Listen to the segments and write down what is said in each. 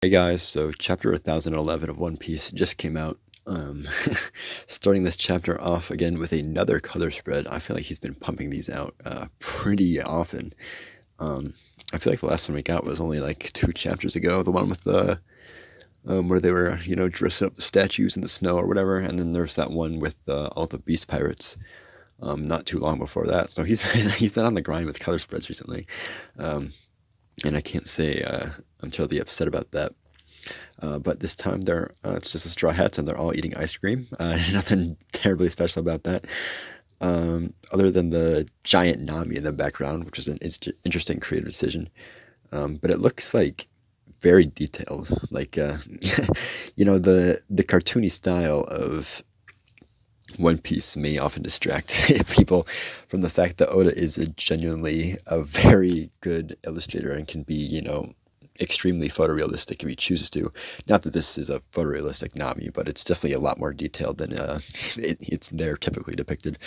Hey guys, so chapter 1011 of One Piece just came out. Starting this chapter off again with another color spread. I feel like he's been pumping these out pretty often. Um, I feel like the last one we got was only like 2 chapters ago. The one with the where they were, dressing up the statues in the snow or whatever. And then there's that one with all the beast pirates. Not too long before that. So he's been on the grind with color spreads recently. And I can't say I'm terribly upset about that. But this time it's just a straw hats and they're all eating ice cream. Nothing terribly special about that. Other than the giant Nami in the background, which is an interesting creative decision. But it looks like very detailed. Like, the cartoony style of One Piece may often distract people from the fact that Oda is genuinely a very good illustrator and can be, extremely photorealistic if he chooses to. Not that this is a photorealistic Nami, but it's definitely a lot more detailed than it's there typically depicted.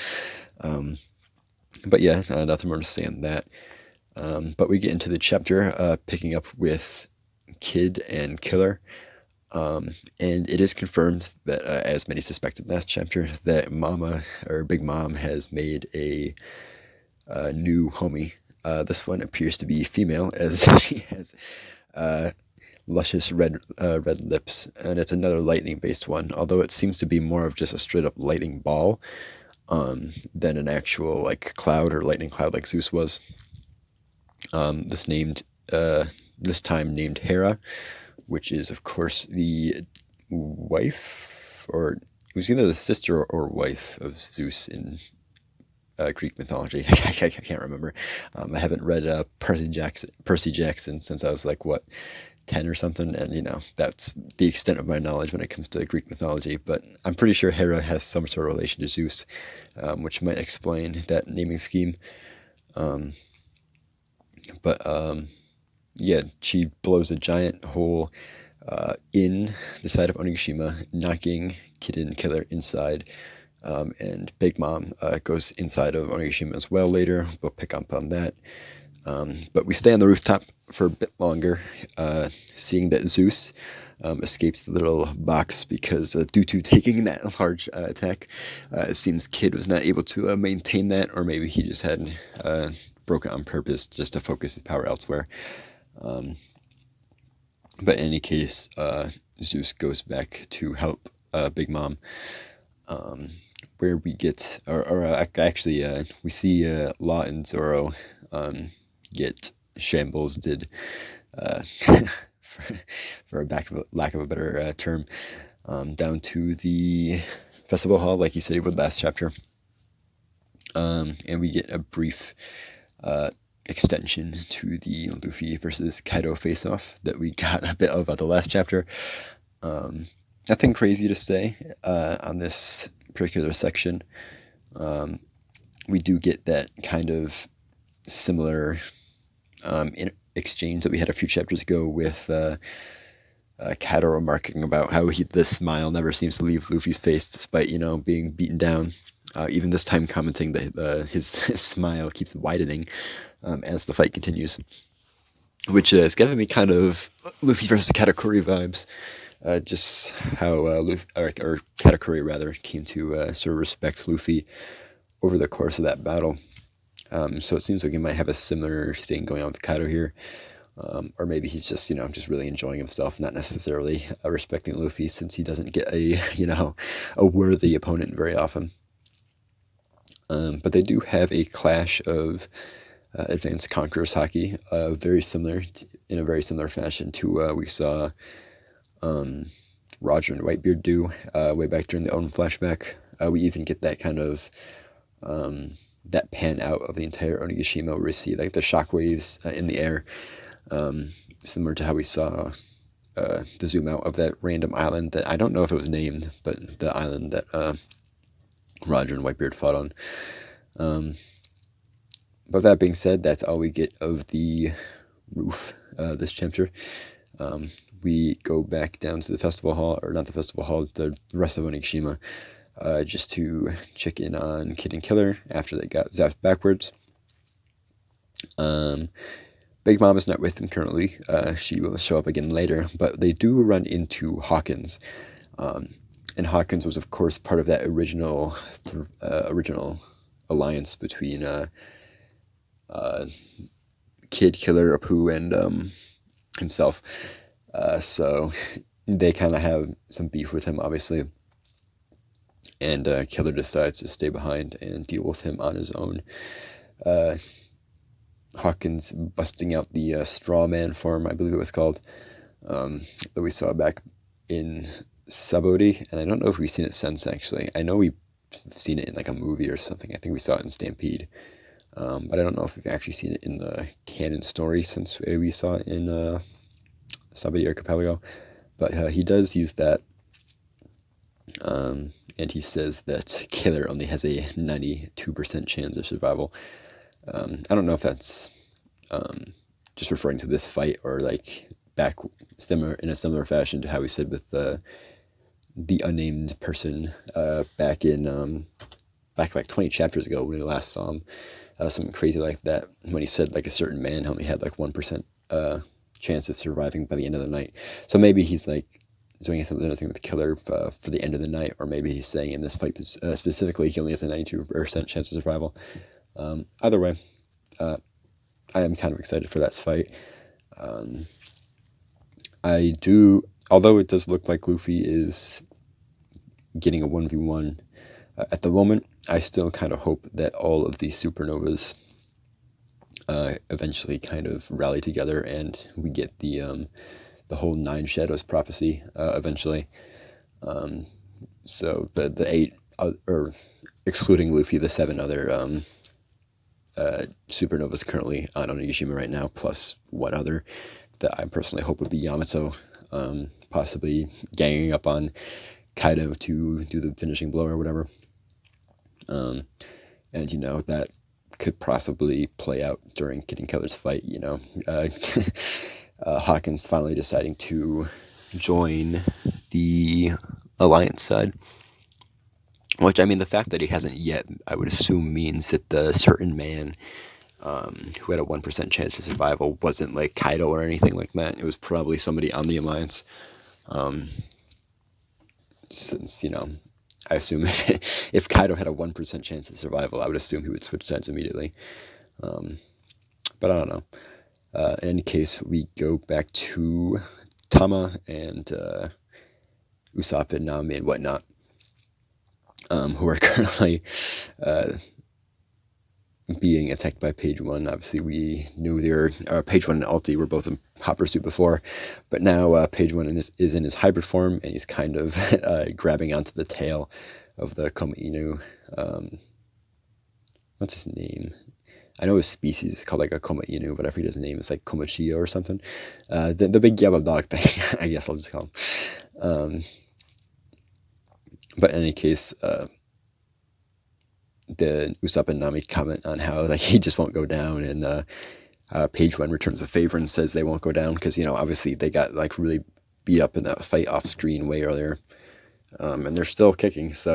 But yeah, nothing more to say on that. But we get into the chapter picking up with Kid and Killer. And it is confirmed that, as many suspected last chapter, that Mama or Big Mom has made a new homie. This one appears to be female, as she has luscious red lips, and it's another lightning-based one. Although it seems to be more of just a straight-up lightning ball than an actual like cloud or lightning cloud like Zeus was. This time named Hera, which is of course the wife, or it was either the sister or wife of Zeus in Greek mythology. I can't remember. I haven't read Percy Jackson since I was like, what, 10 or something, and that's the extent of my knowledge when it comes to Greek mythology. But I'm pretty sure Hera has some sort of relation to Zeus, which might explain that naming scheme. Yeah, she blows a giant hole in the side of Onigashima, knocking Kid and Killer inside. And Big Mom goes inside of Onigashima as well later. We'll pick up on that. But we stay on the rooftop for a bit longer, seeing that Zeus escapes the little box because due to taking that large attack, it seems Kid was not able to maintain that, or maybe he just had broke it on purpose just to focus his power elsewhere. But in any case, Zeus goes back to help Big Mom, where we get, we see Law and Zoro get shambles did, for lack of a better term, down to the festival hall, like he said he would last chapter. And we get a brief extension to the Luffy versus Kaido face-off that we got a bit of at the last chapter. Nothing crazy to say on this particular section. We do get that kind of similar exchange that we had a few chapters ago with Kaido remarking about how the smile never seems to leave Luffy's face despite, being beaten down. Even this time commenting that his smile keeps widening as the fight continues, which is giving me kind of Luffy versus Katakuri vibes. Just how Luffy, or Katakuri rather, came to sort of respect Luffy over the course of that battle. So it seems like he might have a similar thing going on with Kaido here. Or maybe he's just, just really enjoying himself, not necessarily respecting Luffy, since he doesn't get a worthy opponent very often. But they do have a clash of advanced conquerors haki, in a very similar fashion to we saw Roger and Whitebeard do way back during the Oden flashback. We even get that kind of that pan out of the entire Onigashima, where we see like the shockwaves in the air, similar to how we saw the zoom out of that random island that I don't know if it was named, but the island that Roger and Whitebeard fought on. But that being said, that's all we get of the roof this chapter. We go back down to the festival hall, or not the festival hall, the rest of Onigashima, just to check in on Kid and Killer after they got zapped backwards. Big Mom is not with them currently. She will show up again later, but they do run into Hawkins. And Hawkins was, of course, part of that original alliance between Kid Killer Apu and himself. So they kind of have some beef with him, obviously. And Killer decides to stay behind and deal with him on his own. Hawkins busting out the straw man form, I believe it was called, that we saw back in Sabori, and I don't know if we've seen it since, actually. I know we've seen it in like a movie or something. I think we saw it in Stampede, but I don't know if we've actually seen it in the canon story since we saw it in Sabori Archipelago. But he does use that, and he says that Killer only has a 92% chance of survival. I don't know if that's just referring to this fight or like back in a similar fashion to how we said with the unnamed person back like 20 chapters ago when we last saw him. Something crazy like that when he said like a certain man only had like 1% chance of surviving by the end of the night. So maybe he's like doing something with Killer for the end of the night, or maybe he's saying in this fight specifically he only has a 92% chance of survival. Either way, I am kind of excited for that fight. Although it does look like Luffy is getting a 1v1 at the moment, I still kind of hope that all of the supernovas eventually kind of rally together and we get the whole Nine Shadows prophecy eventually. So the 8, or excluding Luffy, the 7 other supernovas currently on Onigashima right now, plus one other that I personally hope would be Yamato, possibly ganging up on Kaido to do the finishing blow or whatever. And that could possibly play out during Kid and Killer's fight. Hawkins finally deciding to join the Alliance side. Which, I mean, the fact that he hasn't yet, I would assume means that the certain man who had a 1% chance of survival wasn't like Kaido or anything like that. It was probably somebody on the Alliance. Since, I assume if Kaido had a 1% chance of survival, I would assume he would switch sides immediately. But I don't know. In any case, we go back to Tama and Usopp and Nami and whatnot. Who are currently being attacked by Page One. Obviously, we knew Page One and Ulti were both in hot pursuit before, but now Page One is in his hybrid form, and he's kind of grabbing onto the tail of the Koma Inu. What's his name? I know his species is called like a Koma Inu, but I forget his name. It's like Komochio or something. The big yellow dog thing, I guess I'll just call him. But in any case, the Usopp and Nami comment on how like he just won't go down, and Page One returns the favor and says they won't go down because obviously they got like really beat up in that fight off screen way earlier, and they're still kicking. So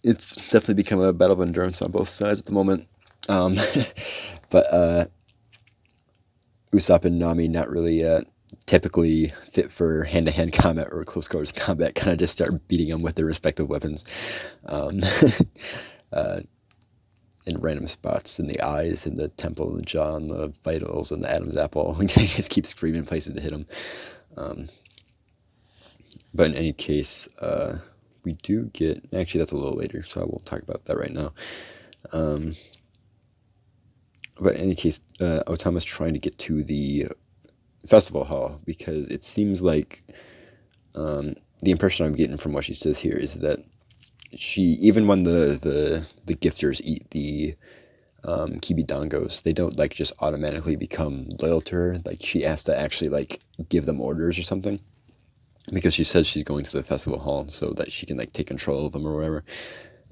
it's definitely become a battle of endurance on both sides at the moment. But Usopp and Nami not really typically fit for hand-to-hand combat or close quarters combat, kind of just start beating them with their respective weapons in random spots, in the eyes, in the temple, the jaw, and the vitals, and the Adam's apple. They just keep screaming places to hit them. But in any case, we do get... Actually, that's a little later, so I won't talk about that right now. But in any case, Otama's trying to get to the festival hall because it seems like the impression I'm getting from what she says here is that even when the gifters eat the kibidongos, they don't like just automatically become loyal to her. Like she has to actually like give them orders or something, because she says she's going to the festival hall so that she can like take control of them or whatever.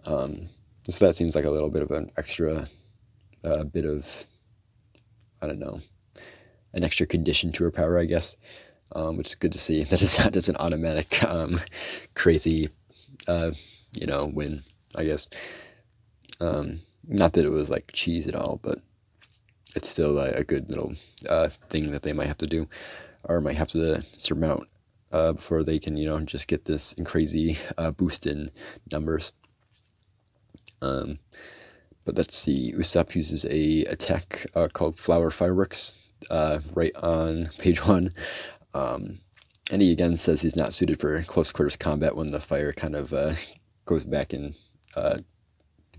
So that seems like a little bit of an extra bit of, I don't know, an extra condition to her power, I guess, which is good to see. That is not just an automatic crazy win, I guess. Not that it was like cheese at all, but it's still a good little thing that they might have to do, or might have to surmount before they can, just get this crazy boost in numbers. But let's see, Usopp uses a attack called Flower Fireworks right on page 1. And he again says he's not suited for close quarters combat when the fire kind of goes back and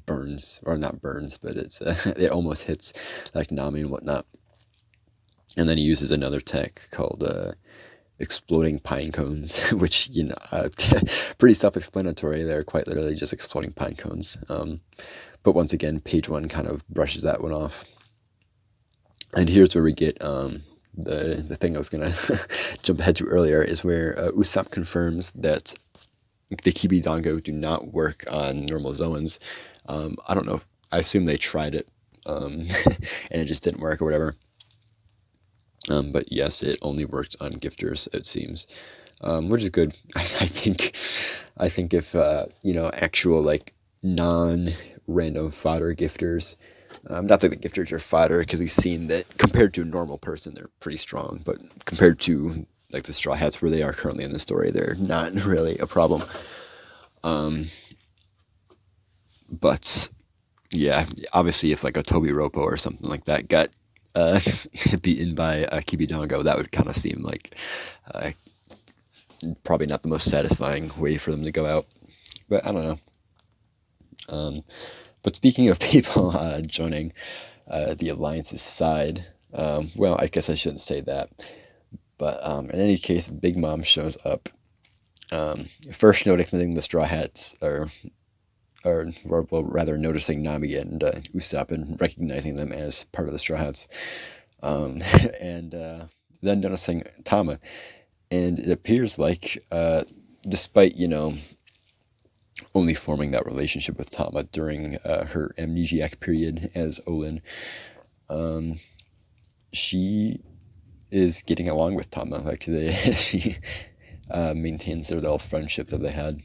burns, or not burns, but it almost hits like Nami and whatnot. And then he uses another tech called exploding pine cones, which, pretty self-explanatory. They're quite literally just exploding pine cones. But once again, page 1 kind of brushes that one off. And here's where we get the thing I was going to jump ahead to earlier, is where Usopp confirms that the Kibidango do not work on normal Zoans. I don't know. I assume they tried it and it just didn't work or whatever. But yes, it only worked on gifters, it seems, which is good. I think if actual like non-random fodder gifters. Not that the gifters are fodder, because we've seen that compared to a normal person, they're pretty strong. But compared to like the Straw Hats, where they are currently in the story, they're not really a problem. But yeah, obviously, if like a Toby Ropo or something like that got beaten by a Kibidango, that would kind of seem like probably not the most satisfying way for them to go out. But I don't know. But speaking of people joining the Alliance's side, well, I guess I shouldn't say that. But in any case, Big Mom shows up. First noticing the Straw Hats, or well, rather noticing Nami and Usopp and recognizing them as part of the Straw Hats. And then noticing Tama. And it appears like, despite, only forming that relationship with Tama during her amnesiac period as Olin, she is getting along with Tama. Like, she maintains their little friendship that they had.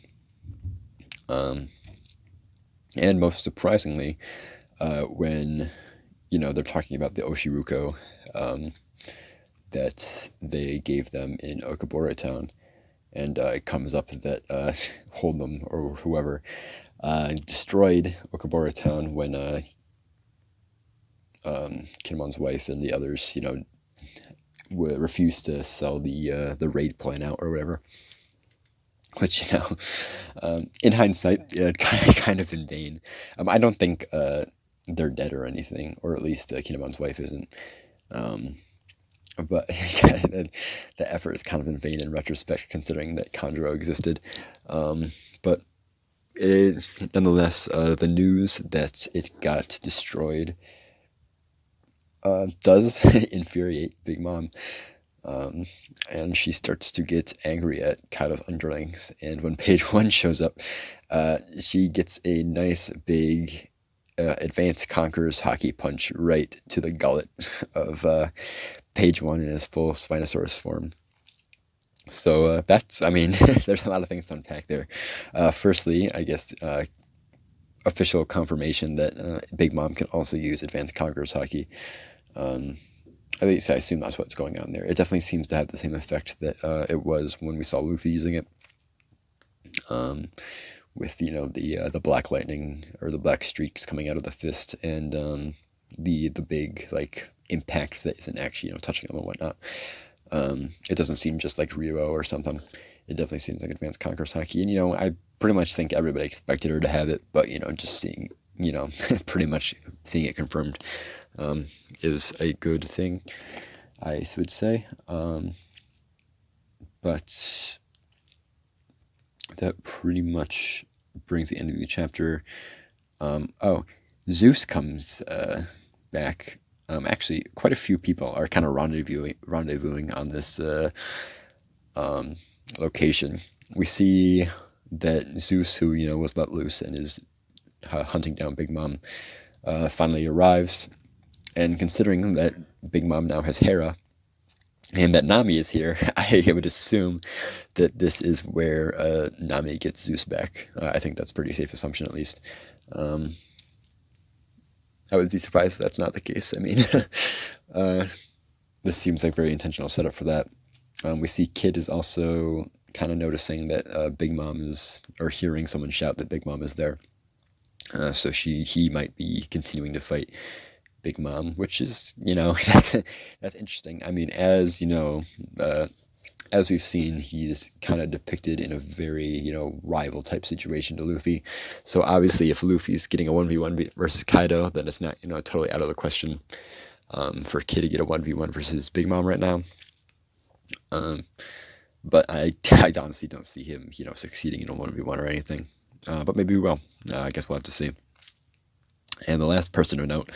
And most surprisingly, when, they're talking about the Oshiruko that they gave them in Okabura Town, and it comes up that Hold'em, or whoever, destroyed Okabura Town when Kinemon's wife and the others, refused to sell the raid plan out or whatever. Which, in hindsight, kind of in vain. I don't think they're dead or anything, or at least Kinemon's wife isn't. But the effort is kind of in vain in retrospect, considering that Kandro existed. But nonetheless, the news that it got destroyed does infuriate Big Mom. And she starts to get angry at Kaido's underlings. And when page 1 shows up, she gets a nice big advanced Conqueror's hockey punch right to the gullet of page 1 in his full Spinosaurus form. So that's, there's a lot of things to unpack there. Firstly, I guess official confirmation that Big Mom can also use advanced Conqueror's hockey. At least I assume that's what's going on there. It definitely seems to have the same effect that it was when we saw Luffy using it. With the black lightning, or the black streaks coming out of the fist, and the big like impact that isn't actually touching them and whatnot. It doesn't seem just like Ryuo or something. It definitely seems like advanced Conqueror's hockey, and I pretty much think everybody expected her to have it, but just seeing pretty much seeing it confirmed is a good thing, I would say. But that pretty much brings the end of the chapter. Zeus comes back. Actually, quite a few people are kind of rendezvousing on this location. We see that Zeus, who was let loose and is hunting down Big Mom, finally arrives. And considering that Big Mom now has Hera, and that Nami is here, I would assume that this is where Nami gets Zeus back. I think that's a pretty safe assumption, at least. I would be surprised if that's not the case. I mean, uh, this seems like very intentional setup for that. We see Kid is also kind of noticing that Big Mom is, or hearing someone shout that Big Mom is there. So he might be continuing to fight Big Mom, which is, that's interesting. I mean, as we've seen, he's kind of depicted in a very, rival type situation to Luffy. So obviously, if Luffy's getting a 1v1 versus Kaido, then it's not, totally out of the question for Kid to get a 1v1 versus Big Mom right now. But I honestly don't see him, succeeding in a 1v1 or anything. But maybe we will. I guess we'll have to see. And the last person of note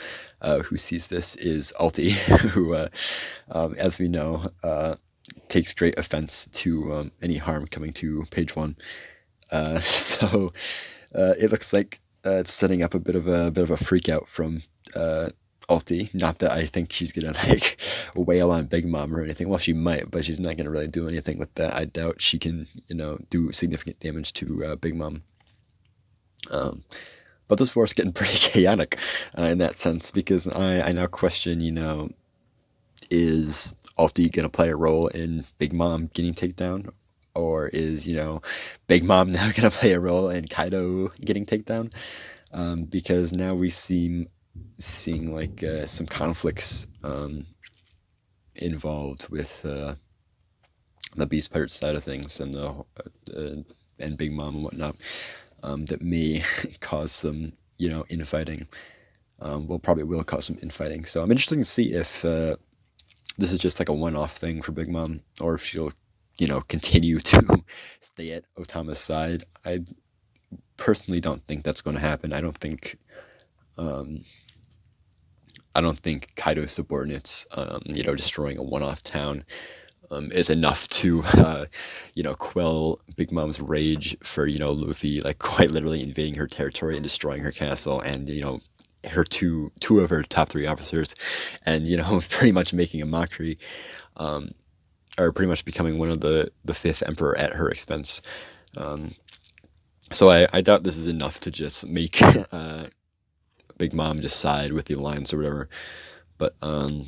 who sees this is Alti, who, as we know, takes great offense to any harm coming to page one. So it looks like it's setting up a bit of a freak out from Alti. Not that I think she's gonna like wail on Big Mom or anything. Well, she might, but she's not gonna really do anything with that. I doubt she can, do significant damage to Big Mom. But this war's getting pretty chaotic in that sense, because I now question, is Alti going to play a role in Big Mom getting takedown? Or is, Big Mom now going to play a role in Kaido getting takedown? Because now we seeing like some conflicts involved with the Beast Pirate side of things and and Big Mom and whatnot. That may cause some, infighting. Probably will cause some infighting. So I'm interested to see if this is just like a one-off thing for Big Mom, or if she'll, continue to stay at Otama's side. I personally don't think that's going to happen. I don't think Kaido's subordinates, destroying a one-off town is enough to, quell Big Mom's rage for, Luffy, like quite literally invading her territory and destroying her castle, and, her two of her top three officers, and, pretty much making a mockery, or pretty much becoming one of the fifth emperor at her expense. So I doubt this is enough to just make Big Mom just side with the alliance or whatever. But I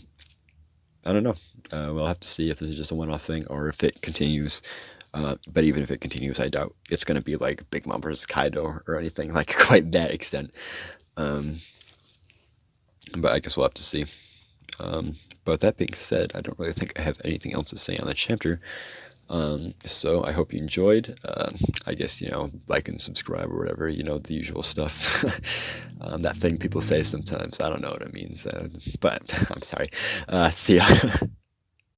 don't know. We'll have to see if this is just a one-off thing or if it continues. But even if it continues, I doubt it's going to be like Big Mom versus Kaido or anything like quite that extent. But I guess we'll have to see. But that being said, I don't really think I have anything else to say on the chapter. So I hope you enjoyed. I guess, like and subscribe or whatever, the usual stuff. That thing people say sometimes. I don't know what it means. But I'm sorry. See ya.